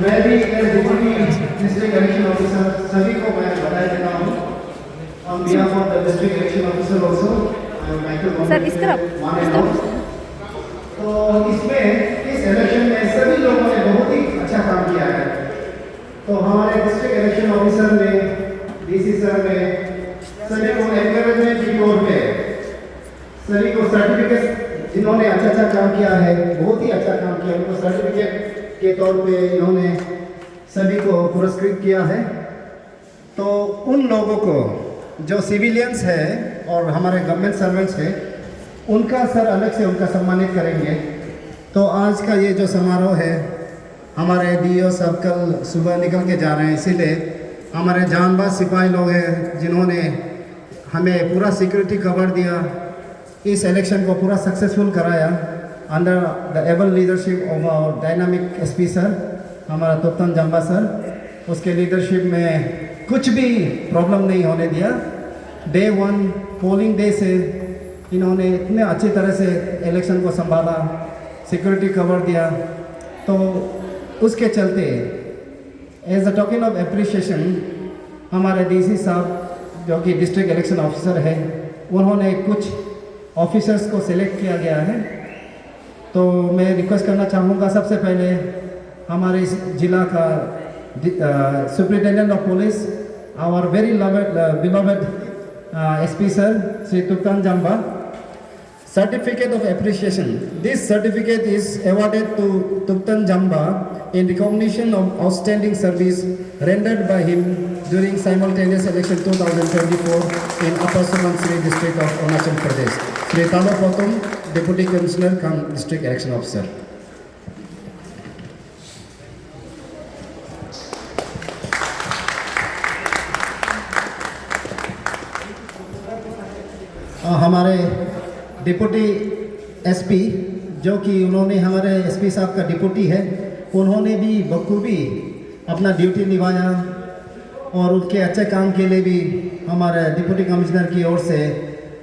मैं भी deputy district election officer सभी को मैं बधाई देता हूँ। On behalf of the district election officer also I would like to sir इस तरफ तो इसमें इस इलेक्शन में सभी लोगों ने बहुत ही अच्छा काम किया है। तो हमारे डिस्ट्रिक्ट इलेक्शन ऑफिसर ने, डीसी सर ने सभी को एनकरेजमेंट की तौर पे सभी को सर्टिफिकेट, जिन्होंने अच्छा काम किया है, बहुत ही अच्छा काम किया, उनको सर्टिफिकेट के तौर पे इन्होंने सभी को पुरस्कृत किया है। तो उन लोगों को जो सिविलियंस है और हमारे गवर्नमेंट सर्वेंट्स हैं, उनका सर अलग से उनका सम्मानित करेंगे। तो आज का ये जो समारोह है, हमारे डीओ साहब कल सुबह निकल के जा रहे हैं, इसीलिए हमारे जानबाज सिपाही लोग हैं जिन्होंने हमें पूरा सिक्योरिटी कवर दिया, इस इलेक्शन को पूरा सक्सेसफुल कराया under the able leadership of our dynamic SP sir, हमारा तुप्तन जम्बा सर। उसके लीडरशिप में कुछ भी प्रॉब्लम नहीं होने दिया। डे 1 पोलिंग डे से इन्होंने इतने अच्छी तरह से इलेक्शन को संभाला, सिक्योरिटी कवर दिया। तो उसके चलते as a token of appreciation हमारे डीसी साहब जो कि डिस्ट्रिक्ट इलेक्शन ऑफिसर है, उन्होंने कुछ ऑफिसर्स को सिलेक्ट किया गया है। तो मैं रिक्वेस्ट करना चाहूँगा, सबसे पहले हमारे इस जिला का superintendent of police, our very beloved SP sir Shri Tuptan Jamba, certificate of appreciation. This certificate is awarded to Tuptan Jamba in recognition of outstanding service rendered by him during simultaneous election 2024 in Upper Subansiri district of Arunachal Pradesh. Sri Talo Potum, Deputy Commissioner cum District Election Officer. हमारे deputy SP, जो कि उन्होंने हमारे SP साहब का deputy है, उन्होंने भी बखूबी अपना ड्यूटी निभाया और उनके अच्छे काम के लिए भी हमारे डिप्टी कमिश्नर की ओर से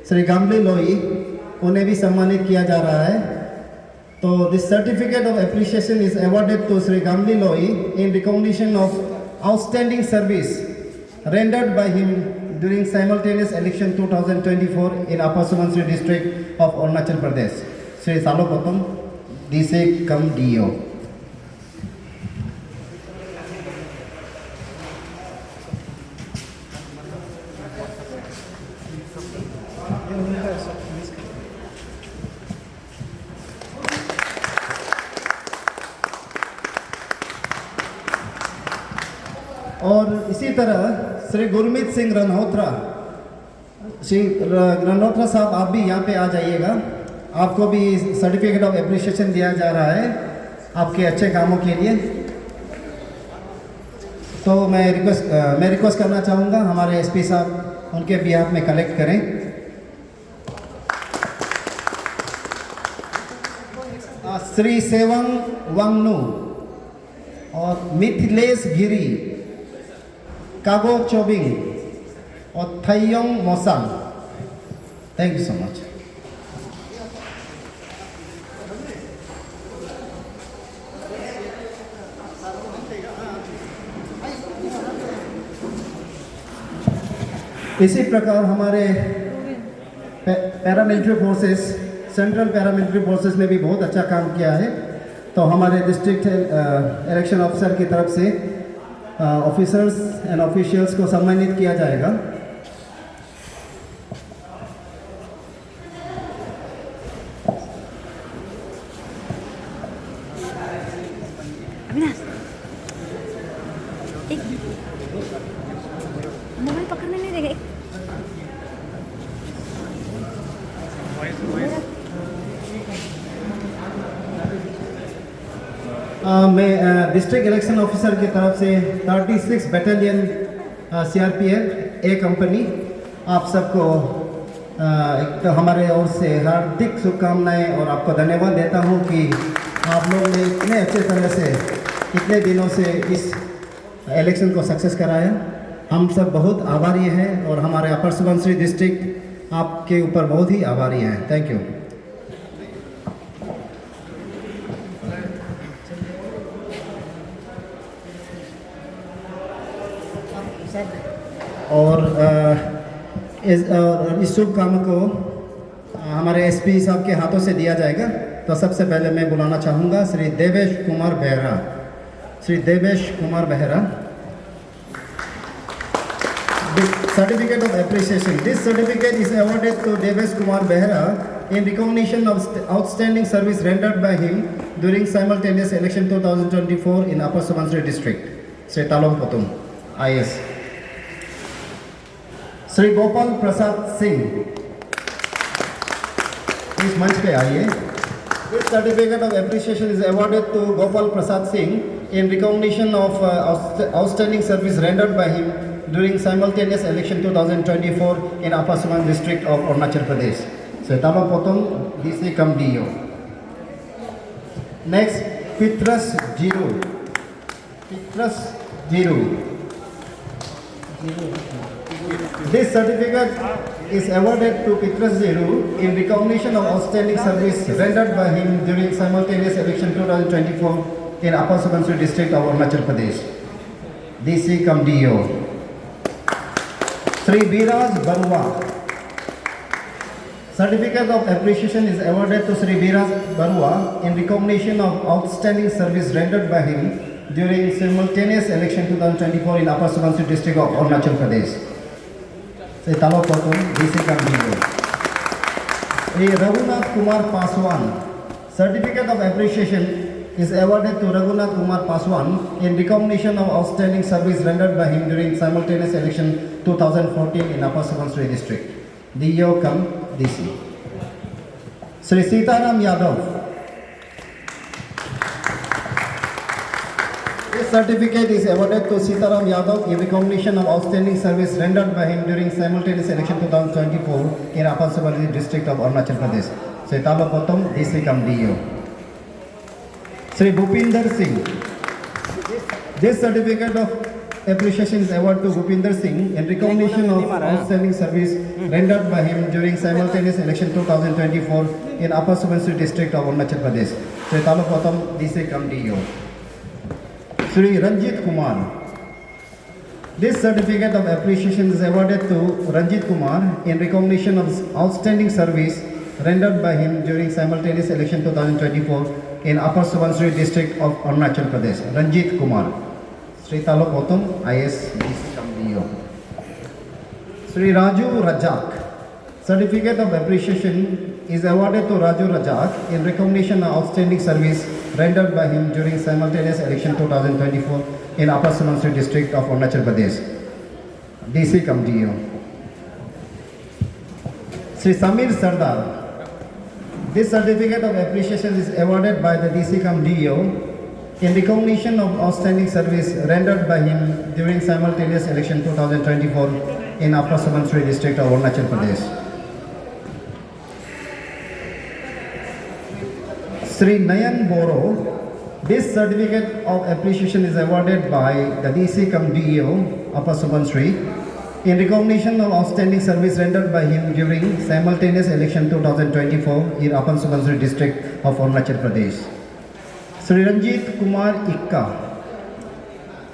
श्री गामली लोई, उन्हें भी सम्मानित किया जा रहा है। तो this certificate of appreciation is awarded to Shri Gamli Loi in recognition of outstanding service rendered by him during simultaneous election 2024 in Upper Subansiri district of Arunachal Pradesh. Sri Salo Potum, DC cum DO. और इसी तरह श्री गुरमीत सिंह रनहोत्रा, श्री रनहोत्रा साहब, आप भी यहाँ पे आ जाइएगा। आपको भी सर्टिफिकेट ऑफ एप्रिशिएशन दिया जा रहा है आपके अच्छे कामों के लिए। तो मैं रिक्वेस्ट करना चाहूँगा हमारे एसपी साहब उनके बिहाफ में कलेक्ट करें। श्री सेवंग वांगनू और मिथिलेश गिरी, कागो चोबिंग और Thaiyong Mosang. Thank you so much. इसी प्रकार हमारे paramilitary forces, central paramilitary forces ने भी बहुत अच्छा काम किया है। तो हमारे डिस्ट्रिक्ट इलेक्शन ऑफिसर की तरफ से ऑफिसर्स एंड ऑफिशियल्स को सम्मानित किया जाएगा। अविनाश, एक मोबाइल पकड़ने नहीं देगा। मैं डिस्ट्रिक्ट इलेक्शन ऑफिसर की तरफ से 36 बटालियन CRPF ए कंपनी आप सबको एक तो हमारे ओर से हार्दिक शुभकामनाएं और आपको धन्यवाद देता हूं कि आप लोग ने इतने अच्छे तरह से इतने दिनों से इस इलेक्शन को सक्सेस कराया। हम सब बहुत आभारी हैं और हमारे अपर सुबनसिरी डिस्ट्रिक्ट आपके ऊपर बहुत ही आभारी हैं। Thank you. और इस शुभ काम को हमारे एसपी साहब के हाथों से दिया जाएगा। तो सबसे पहले मैं बुलाना चाहूँगा Shri Devesh Kumar Behera. Shri Devesh Kumar Behera. Certificate of appreciation. This certificate is awarded to Devesh Kumar Behra in recognition of outstanding service rendered by him during simultaneous election 2024 in Upper Subansiri district. Sri Talom Potum, IS. Sri Gopal Prasad Singh. इस मंच पे आइए। This certificate of appreciation is awarded to Gopal Prasad Singh in recognition of outstanding service rendered by him during simultaneous election 2024 in Upper Subansiri district of Arunachal Pradesh. So, Talo Potom, DC come DO. Next, Pitras Jiru. Pitras Jiru. This certificate is awarded to Pitras Jiru in recognition of outstanding service rendered by him during simultaneous election 2024 in Upper Subansiri district of Arunachal Pradesh. DC come DO. Sri Biraj Barua. Certificate of appreciation is awarded to Sri Biraj Barua in recognition of outstanding service rendered by him during simultaneous election 2024 in Upper Subansiri district of Arunachal Pradesh. Sri Talo Potum, DC Kambiyo. Sri Raghunath Kumar Paswan. Certificate of appreciation is awarded to Raghunath Kumar Paswan in recognition of outstanding service rendered by him during simultaneous election 2014 in Upper Subansiri district. DO come DC. Sri Sitaram Yadav. This certificate is awarded to Sitaram Yadav in recognition of outstanding service rendered by him during simultaneous election 2024 in Upper Subansiri district of Arunachal Pradesh. Sri Talo Potom, DC come DO. Sri Bhupinder Singh. This certificate of appreciation is awarded to Bhupinder Singh in recognition of outstanding service rendered by him during simultaneous election 2024 in Upper Subansiri district of Arunachal Pradesh. Sri Talo Potom, DC come DO. Sri Ranjit Kumar. This certificate of appreciation is awarded to Ranjit Kumar in recognition of outstanding service rendered by him during simultaneous election 2024 in Upper Subansiri district of Arunachal Pradesh. Ranjit Kumar. Sri Talo Potom, IS, DC DO. Sri Raju Rajak. Certificate of appreciation is awarded to Raju Rajak in recognition of outstanding service rendered by him during simultaneous election 2024 in Upper Subansiri district of Arunachal Pradesh. DC come DO. Sri Samir Sardar. This certificate of appreciation is awarded by the DC come DO in recognition of outstanding service rendered by him during simultaneous election 2024 in Upper Subansiri district of Arunachal Pradesh. Sri Nayan Boro. This certificate of appreciation is awarded by the DC come DO Upper Subansiri in recognition of outstanding service rendered by him during simultaneous election 2024 in Upper Subansiri district of Arunachal Pradesh. Sri Ranjit Kumar Ikka.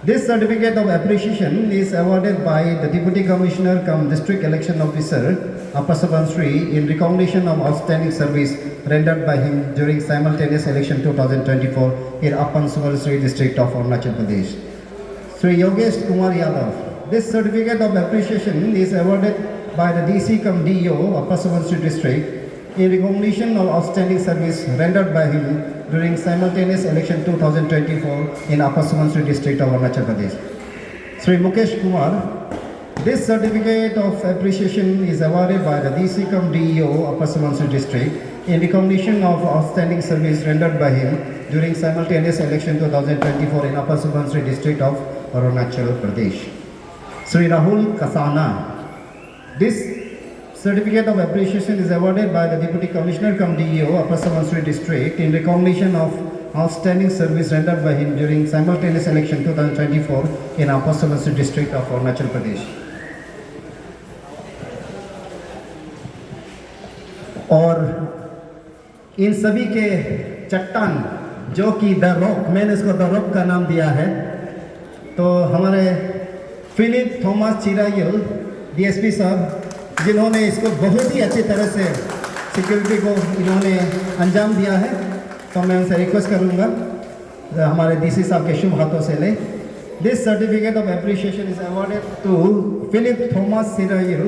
This certificate of appreciation is awarded by the Deputy Commissioner cum District Election Officer Upper Subansiri in recognition of outstanding service rendered by him during simultaneous election 2024 in Upper Subansiri district of Arunachal Pradesh. Sri Yogesh Kumar Yadav. This certificate of appreciation is awarded by the DC cum DO Upper Subansiri district in recognition of outstanding service rendered by him during simultaneous election 2024 in Upper Subansiri district of Arunachal Pradesh. Sri Mukesh Kumar. This certificate of appreciation is awarded by the DC cum DO Upper Subansiri district in recognition of outstanding service rendered by him during simultaneous election 2024 in Upper Subansiri district of Arunachal Pradesh. Sri Rahul Kasana. This certificate of appreciation is awarded by the Deputy Commissioner cum DO Upper Subansiri district in recognition of outstanding service rendered by him during simultaneous election 2024 in Upper Subansiri district of Arunachal Pradesh. और इन सभी के चट्टान जो कि the rock, मैंने इसको the rock का नाम दिया है, तो हमारे फिलिप थॉमस चिरायल डीएसपी साहब, जिन्होंने इसको बहुत ही अच्छी तरह से सिक्योरिटी को इन्होंने अंजाम दिया है, तो मैं उनसे रिक्वेस्ट करूँगा हमारे डीसी साहब के शुभ हाथों से लें। This certificate of appreciation is awarded to Philip Thomas Chirayil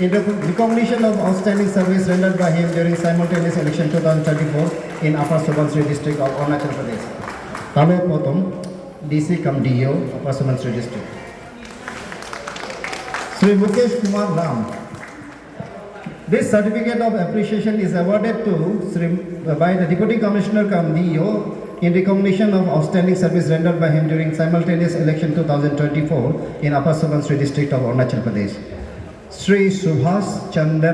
in recognition of outstanding service rendered by him during simultaneous election 2034 in Upper Subansiri district of Arunachal Pradesh. Talo Potom, DC cum DO, Upper Subansiri district. Sri Mukesh Kumar Ram. This certificate of appreciation is awarded to by the Deputy Commissioner cum DO in recognition of outstanding service rendered by him during simultaneous election 2024 in Upper Subansiri district of Arunachal Pradesh. Sri Subhas Chandar.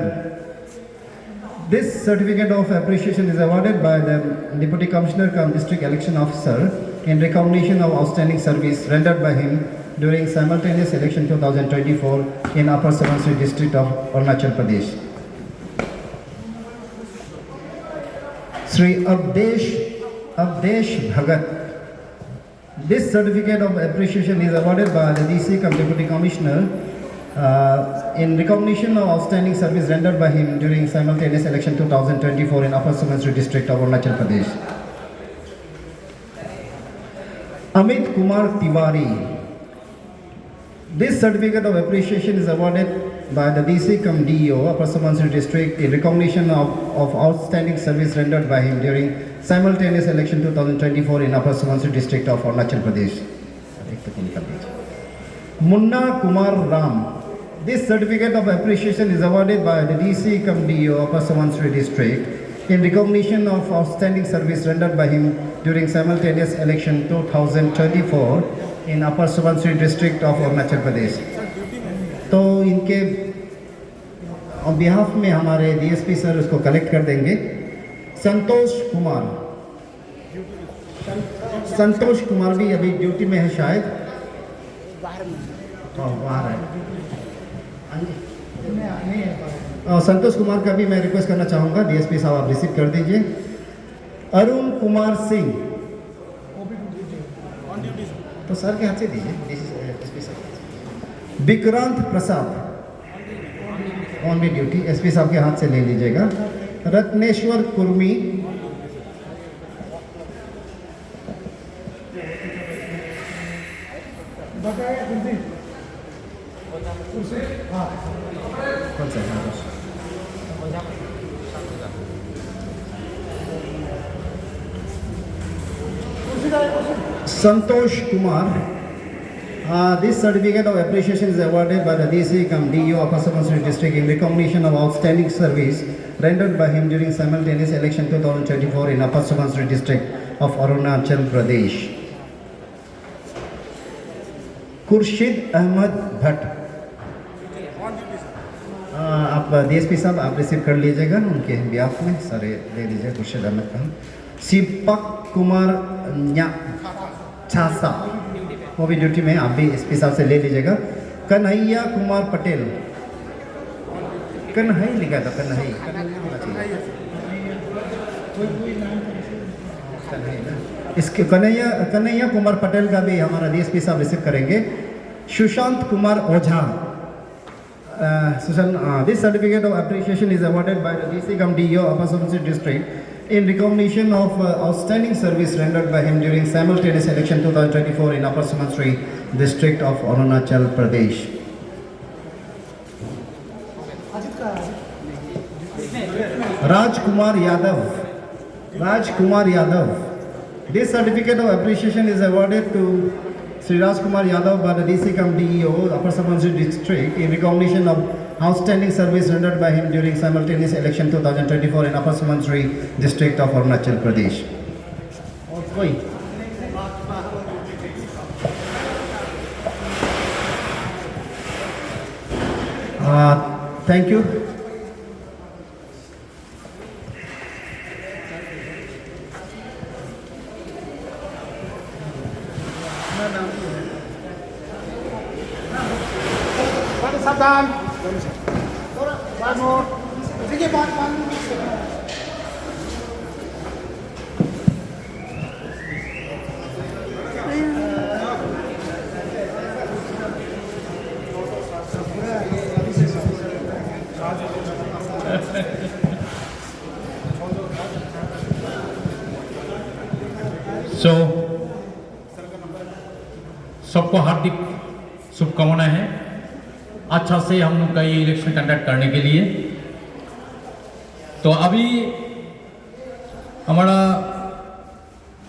This certificate of appreciation is awarded by the Deputy Commissioner cum District Election Officer in recognition of outstanding service rendered by him during simultaneous election 2024 in Upper Subansiri district of Arunachal Pradesh. Sri Abdesh Bhagat. This certificate of appreciation is awarded by the DC cum Deputy Commissioner in recognition of outstanding service rendered by him during simultaneous election 2024 in Upper Subansiri district of Arunachal Pradesh. Amit Kumar Tiwari. This certificate of appreciation is awarded by the DC cum DO Upper Subansiri district in recognition of outstanding service rendered by him during simultaneous election 2024 in Upper Subansiri district of Arunachal Pradesh. Munna Kumar Ram. This certificate of appreciation is awarded by the DC cum DO Upper Subansiri district in recognition of outstanding service rendered by him during simultaneous election 2024 in Upper Subansiri district of Arunachal Pradesh. तो इनके on behalf में हमारे DSP sir उसको collect कर देंगे। संतोष कुमार भी अभी duty में है शायद, बाहर है। संतोष कुमार का भी मैं रिक्वेस्ट करना चाहूँगा, डीएसपी साहब आप रिसीव कर दीजिए। अरुण कुमार सिंह, तो सर के हाथ से दीजिए डीएसपी साहब। विक्रांत प्रसाद ऑन दी ड्यूटी, एसपी साहब के हाथ से ले लीजिएगा। Ratneshwar Kurmi, Santosh Kumar. This certificate of appreciation is awarded by the DC cum DO Upper Subansiri district in recognition of outstanding service rendered by him during simultaneous election 2024 in Upper Subansiri district of Arunachal Pradesh. Khurshid Ahmad Bhatt, आप DSP साहब आप receive कर लीजिएगा उनके behalf में, सारे ले लीजिए खुर्शीद अहमद का। सिपक कुमार छासा, वो भी ड्यूटी में, आप भी एसपी साहब से ले लीजिएगा। कन्हैया कुमार पटेल, कन्हई लिखा था, कन्हई इसके कन्हैया कुमार पटेल का भी हमारा डीएसपी साहब रिसीव करेंगे। Sushant Kumar Ojha. This certificate of appreciation is awarded by the DC cum DO Upper Subansiri district in recognition of outstanding service rendered by him during simultaneous election 2024 in Upper Subansiri district of Arunachal Pradesh. Rajkumar Yadav. This certificate of appreciation is awarded to Sri Rajkumar Yadav by the DC cum DO Upper Subansiri district in recognition of outstanding service rendered by him during simultaneous election 2024 in Upper Subansiri district of Arunachal Pradesh. Thank you. Saban. One more. Sige, one. सो सबको हार्दिक शुभकामनाएं हैं अच्छा से हम लोग का ये election conduct करने के लिए। तो अभी हमारा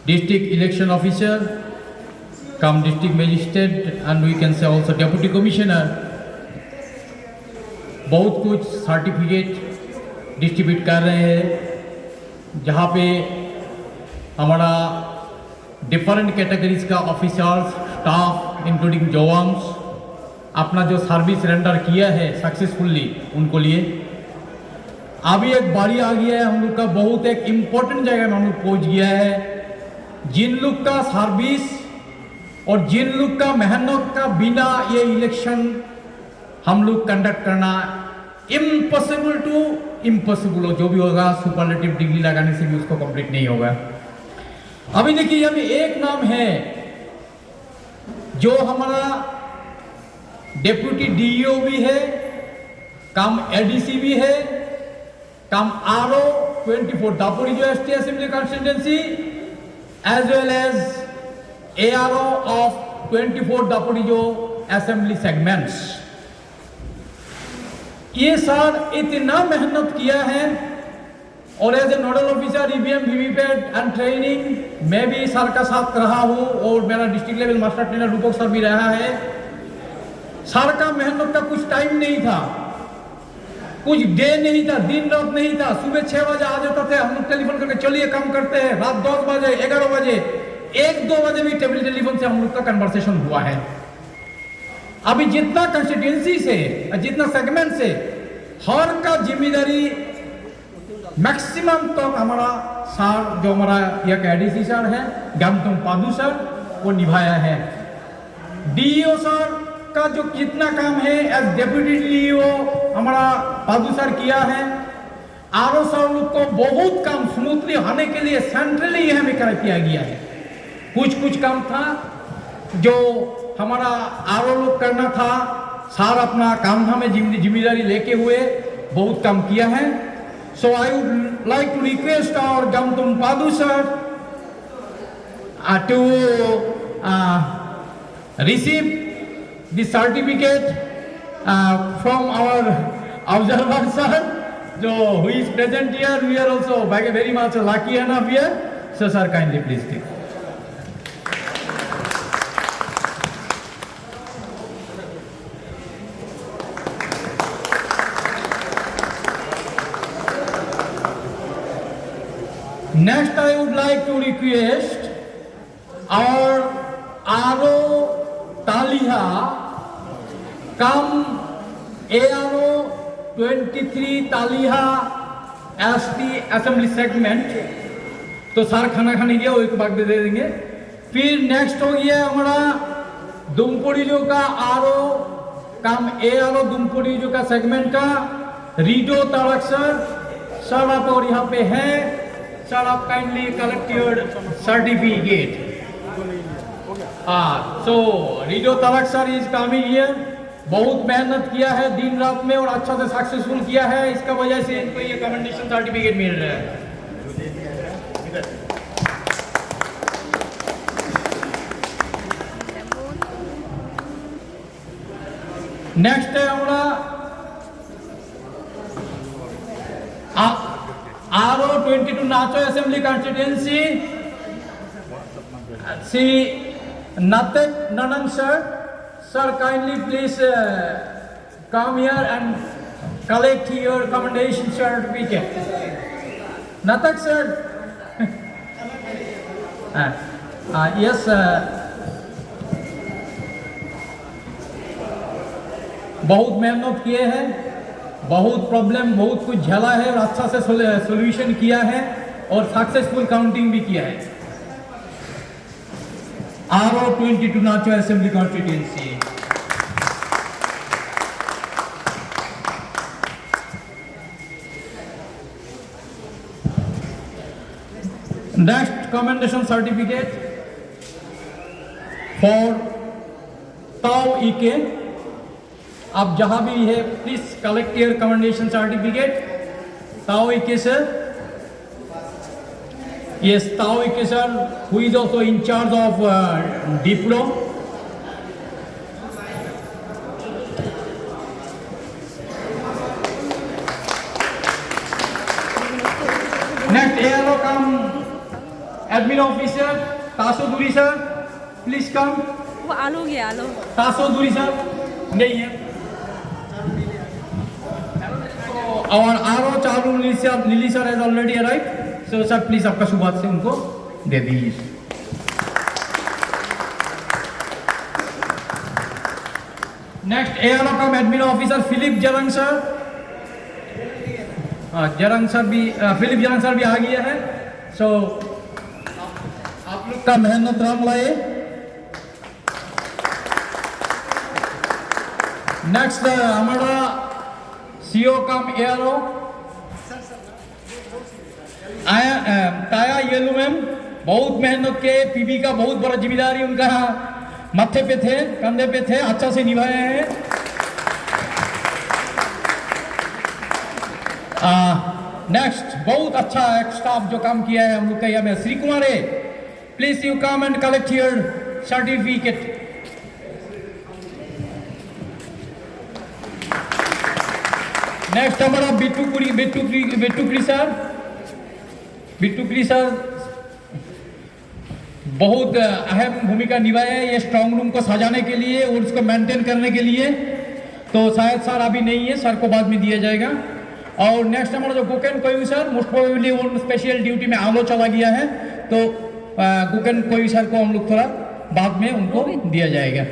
district election officer cum district magistrate and we can say also deputy commissioner बहुत कुछ सर्टिफिकेट डिस्ट्रीब्यूट कर रहे हैं, जहाँ पे हमारा डिफरेंट कैटेगरीज का ऑफिसर्स स्टाफ इंक्लूडिंग जवान्स अपना जो सर्विस रेंडर किया है सक्सेसफुली उनको लिए। अभी एक बारी आ गया है हम लोग का बहुत एक इम्पोर्टेंट जगह में हम लोग पहुँच गया है। जिन लोग का सर्विस और जिन लोग का मेहनत का बिना ये इलेक्शन हम लोग कंडक्ट करना इम्पॉसिबल टू इम्पॉसिबल हो, जो भी होगा सुपरलेटिव डिग्री लगाने से भी उसको कंप्लीट नहीं होगा। अभी देखिए अभी एक नाम है जो हमारा डेप्यूटी डीईओ भी है, कम एडीसी भी है, cum RO 24 Daporijo ST assembly constituency as well as ARO of 24 Daporijo assembly segments. ये सर इतना मेहनत किया है और as a nodal officer EVM VVPAT and training मैं भी सर का साथ रहा हूँ और मेरा district level master trainer Rupak sir भी रहा है। सर का मेहनत का कुछ टाइम नहीं था, कुछ डे नहीं था, दिन रात नहीं था। सुबह 6 बजे आ जाता थे, हम लोग टेलीफोन करके चलिए काम करते हैं। रात 10 बजे 11 बजे 1-2 बजे भी टेबल टेलीफोन से हम लोग का कन्वर्सेशन हुआ है। अभी जितना कंस्टिट्यूंसी से जितना सेगमेंट से हर का जिम्मेदारी मैक्सिमम तो हमारा सर जो हमारा यह एडीसी सर है गमतुम पादू सर वो निभाया है। डीईओ सर का जो कितना काम है एज डेप्यूटी डीईओ हमारा पादू सर किया है। आरओ सर लोग को बहुत काम स्मूथली होने के लिए सेंट्रली यहाँ में किया गया है। कुछ काम था जो हमारा आरओ लोग करना था, सर अपना काम हमें जिम्मेदारी लेके हुए बहुत काम किया है। So I would like to request our Gamtum Padu sir to receive the certificate from our observer sir, who is present here. We are also very much lucky enough here. So sir, kindly please take. Next, I would like to request our RO Taliha come ARO 23 Taliha ST Assembly Segment। तो sir खाना खाने गया वो एक बाग दे देंगे। फिर next हो गया हमारा दुमपोड़ीजो का आरओ कम ARO दुमपोड़ीजो का सेगमेंट का रीडो तारक सर आप और यहाँ पे हैं। Sir, आप kindly collect your certificate. So Rido Tarak sir is coming here. बहुत मेहनत किया है दिन रात में और अच्छा से सक्सेसफुल किया है, इसका वजह से इनको ये कमेंडेशन सर्टिफिकेट मिल रहा है। नेक्स्ट है हमारा RO 22 Nacho Assembly Constituency, Sri Natek Nanan sir. Sir, kindly please come here and collect your commendation certificate. Natek sir. Yes. बहुत मेहनत किए हैं, बहुत प्रॉब्लम बहुत कुछ झेला है और अच्छा से सॉल्यूशन किया है और सक्सेसफुल काउंटिंग भी किया है। RO 22 Nacho assembly constituency. Next commendation certificate for Tao Ike. आप जहां भी है please collect your commendation certificate. Tao Ike sir, Yes, Tao Ikesar, who is also in charge of Diplo. Next, ALO come, admin officer, Taso Duri sir, please come. वो आलो गया आलो Taso Duri sir, नहीं है. So, our RO Charu Lili sir has already arrived. So sir, please आपका शुभात से उनको दे दीजिए. Next, ALO come admin officer Philip Jarang sir. Jarange sir भी Philip Jarange sir भी आ गया है. सो आप लोग का मेहनत राम लाए. नेक्स्ट हमारा सीओ कम एआरओ आया ताया येलू मैम, बहुत मेहनत के पीबी का बहुत बड़ा जिम्मेदारी उनका माथे पे थे, कंधे पे थे, अच्छा से निभाए हैं. नेक्स्ट बहुत अच्छा एक स्टाफ जो काम किया है हम लोग का यहाँ में. श्री कुमार है, please you come and collect your certificate. Next हमारा बिट्टूपुरी सर बहुत अहम भूमिका निभाए हैं ये स्ट्रांग रूम को सजाने के लिए और उसको मेंटेन करने के लिए. तो शायद सर अभी नहीं है, सर को बाद में दिया जाएगा. और नेक्स्ट हमारा जो गुकेन कोई सर मोस्ट प्रोबेबली उन स्पेशल ड्यूटी में आलो चला गया है, तो गुकेन कोई सर को हम लोग थोड़ा बाद में उनको दिया जाएगा.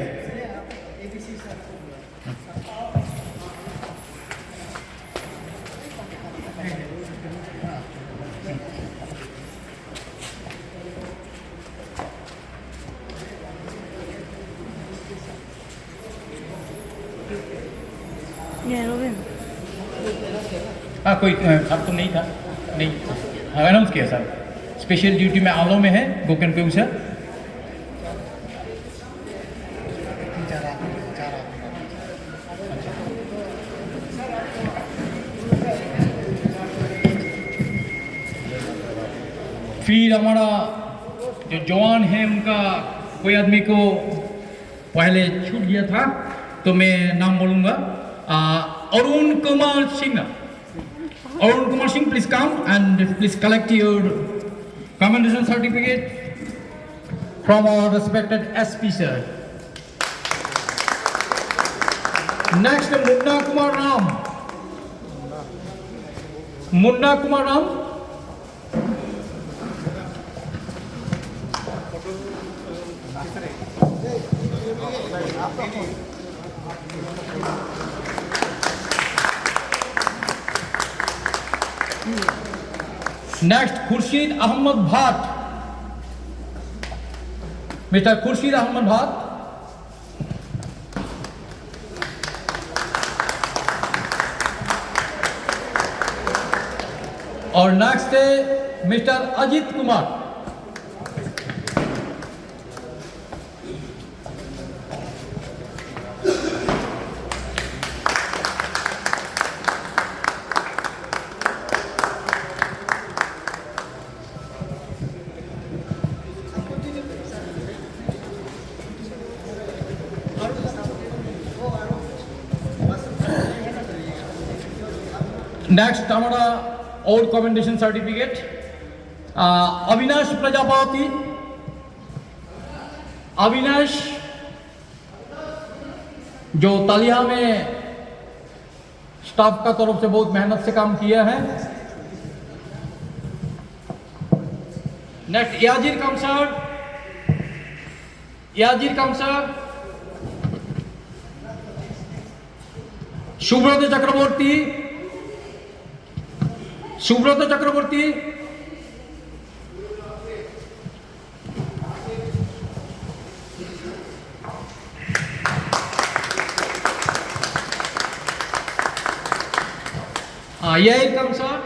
ये रोबिन हाँ कोई अब तो नहीं था, नहीं हाँ अनाउंस किया सर. स्पेशल ड्यूटी में आलो में है गोकन पे सर. फिर हमारा जो जवान है उनका कोई आदमी को पहले छूट गया था तो मैं नाम बोलूँगा. Arun Kumar Singh. Arun Kumar Singh, please come and please collect your commendation certificate from our respected SP sir. Next, Munna Kumar Ram. Munna Kumar Ram. Next, Khurshid Ahmed Bhat. Mr. Khurshid Ahmed Bhat. और next है mister Ajit Kumar. Next हमारा और commendation certificate Avinash Prajapati. Avinash जो तालिया में staff का तरफ से बहुत मेहनत से काम किया है. नेक्स्ट याजिर कामसर. सुब्रत चक्रवर्ती. यही कम सर.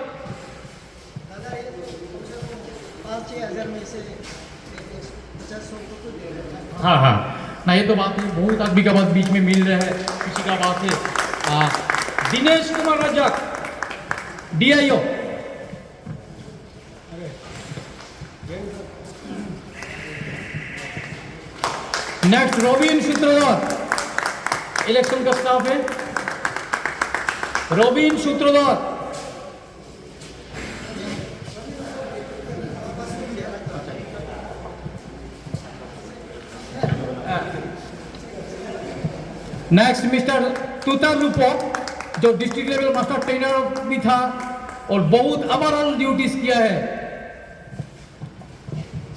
हाँ हाँ ना ये तो बात है, बहुत आदमी का बात बीच में मिल रहा है, किसी का बात है. Dinesh Kumar Rajak DIO. Next Robin Sutradhar, election का स्टाफ है Robin Sutradhar. Next mister Tutar Rupak, जो डिस्ट्रिक्ट लेवल मास्टर ट्रेनर भी था और बहुत ओवरऑल ड्यूटीज किया है।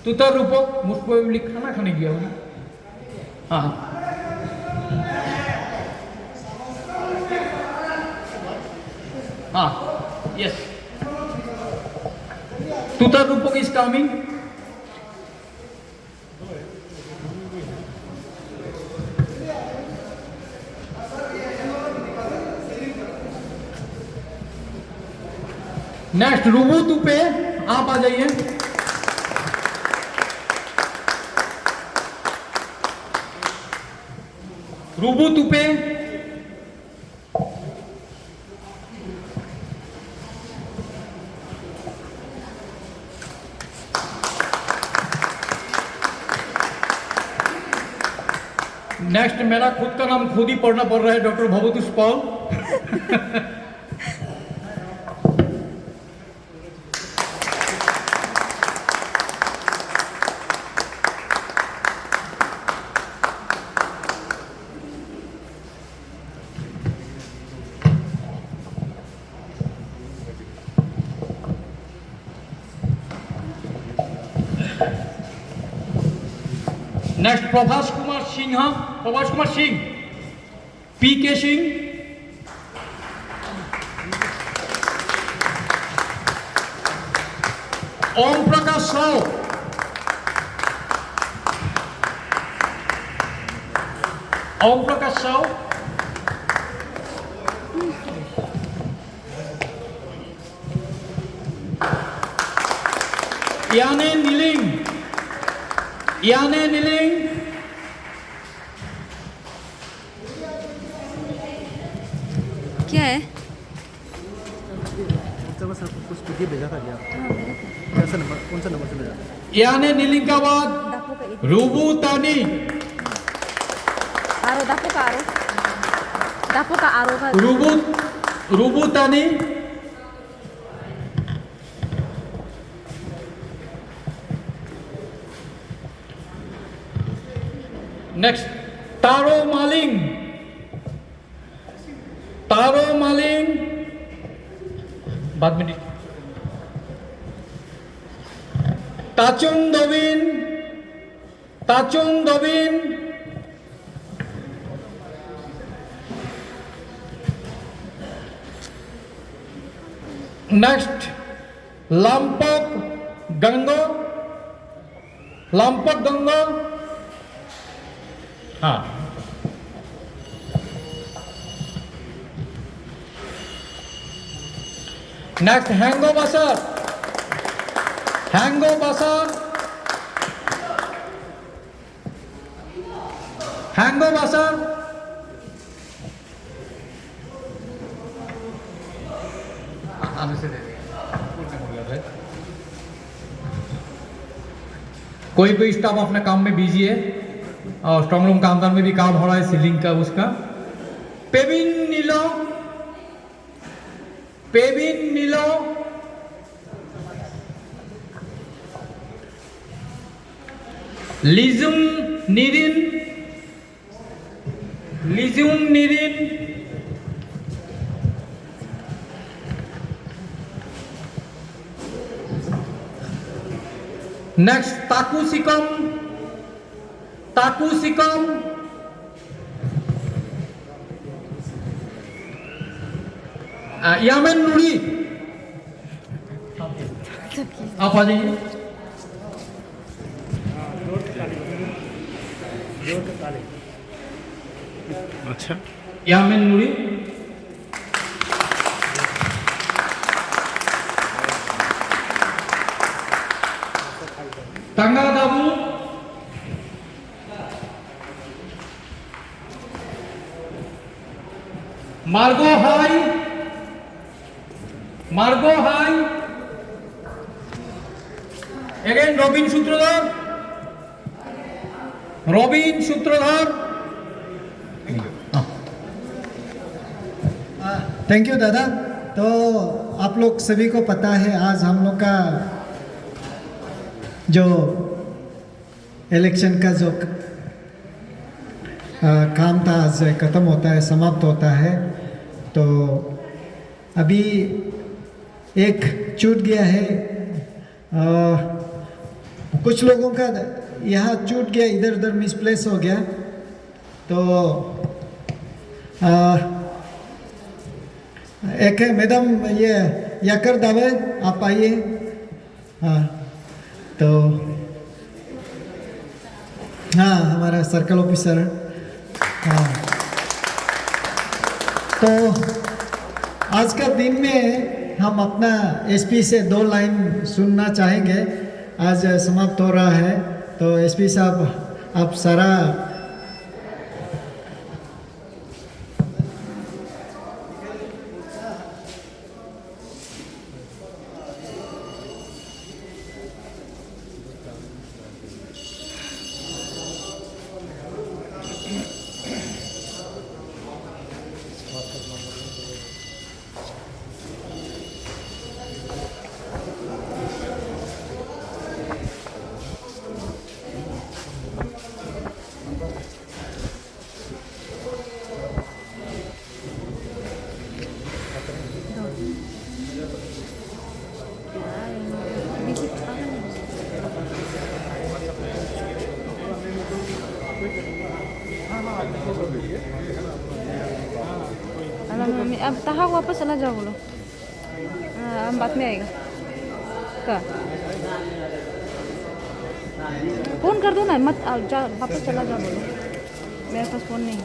तुतर रूपक मुझको खाना खाने गया हूँ। हाँ हाँ यस, तुतर रूपक इज कमिंग। नेक्स्ट रूबू तुपे, आप आ जाइए। रूबू तुपे, नेक्स्ट मेरा खुद का नाम खुद ही पढ़ना पड़ रहा है, doctor Bhabatosh Paul. Next Prabhas Kumar Singh, Prabhas Kumar Singh, P K Singh, Om Prakash Sao, Om Prakash Sao, याने नीलिंग, याने नीलिंग, क्या है? कुछ वीडियो भेजा था क्या? कैसा नंबर, कौन सा नंबर से भेजा? याने नीलिंग का बाद रूबू तानी, आरो दापो का आरो का रूबू तानी, नेक्स्ट तारो मालिंग, तारो मालिंग बाद में, ताचुंग दोबिन, ताचुंग दोबिन, नेक्स्ट लामपक गंगो, लामपक गंगो, हाँ नेक्स्ट हैंगो बसर, हैंगो बसर, हैंगो बसर, आने से दे दिया। कोई स्टाफ अपने काम में बिजी है और स्ट्रॉन्ग रूम का अंदर में भी काम हो रहा है सीलिंग का उसका। पेबिन नीलो, पेबिन नीलो, लिजुम निरिन, लिजुम निरिन, नेक्स्ट ताकू सिकम, ताकू सिकम, यामेन नूरी, आप आ जाइए। अच्छा, यामेन नूरी, तंगा दाबू, मार्गो हाई, मार्गो high, again robin Sutradhar, robin सूत्रधार। थैंक यू दादा। तो आप लोग सभी को पता है आज हम लोग का जो इलेक्शन का जो काम था आज ख़त्म होता है, समाप्त होता है। तो अभी एक छूट गया है, कुछ लोगों का यहाँ छूट गया, इधर उधर मिसप्लेस हो गया। तो एक है मैडम ये याकर दावे, आप आइए। हाँ तो हाँ हमारा सर्कल ऑफिसर। हाँ तो आज का दिन में हम अपना एसपी से 2 लाइन सुनना चाहेंगे। आज समाप्त हो रहा है, तो एसपी साहब आप सारा अब तहा वापस चला जाओ बोलो, हम बाद में आएगा का फोन कर दो ना, मत जा वापस चला जाओ बोलो, मेरे पास फोन नहीं है।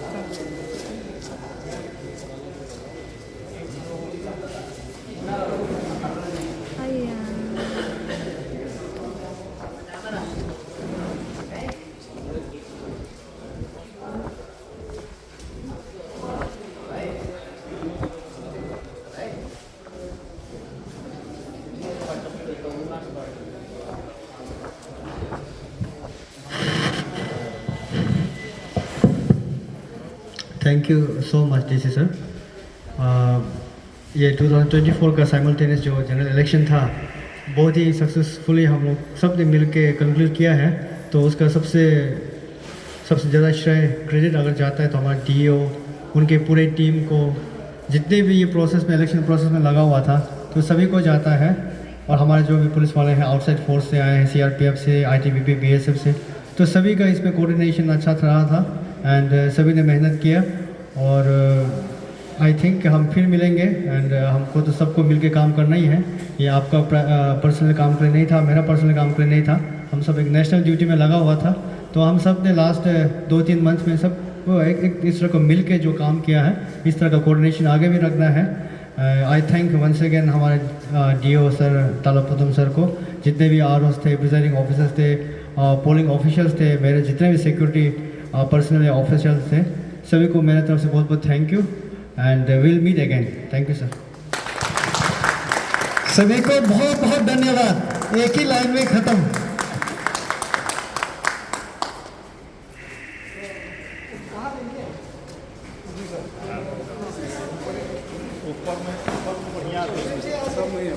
Thank you so much DC sir. ये 2024 का साइमल्टेनियस जो जनरल इलेक्शन था बहुत ही सक्सेसफुली हम लोग सब ने मिल के कंक्लूड किया है। तो उसका सबसे ज़्यादा श्रेय क्रेडिट अगर जाता है तो हमारे डीओ, उनके पूरे टीम को, जितने भी ये प्रोसेस में इलेक्शन प्रोसेस में लगा हुआ था तो सभी को जाता है। और हमारे जो भी पुलिस वाले हैं आउटसाइड फोर्स से आए हैं, सीआरपीएफ से, आईटीबीपी, बीएसएफ से, तो सभी का इसमें कोऑर्डिनेशन अच्छा रहा था एंड सभी ने मेहनत किया। और आई थिंक हम फिर मिलेंगे एंड हमको तो सबको मिलके काम करना ही है। ये आपका पर्सनल काम के लिए नहीं था, मेरा पर्सनल काम के लिए नहीं था, हम सब एक नेशनल ड्यूटी में लगा हुआ था। तो हम सब ने लास्ट 2-3 मंथ में सब एक इस तरह को मिल के जो काम किया है, इस तरह का कोऑर्डिनेशन आगे भी रखना है। आई थैंक वंस अगेन हमारे डीओ सर तालापुतम सर को, जितने भी आरओस थे, प्रिजाइडिंग ऑफिसर्स थे, पोलिंग ऑफिशियल्स थे, मेरे जितने भी सिक्योरिटी पर्सनल ऑफिशियल्स थे, सभी को मेरे तरफ से बहुत बहुत thank you and will meet again. Thank you sir. सभी को बहुत बहुत धन्यवाद। एक ही लाइन में खत्म। ऊपर में बढ़िया सब नहीं है।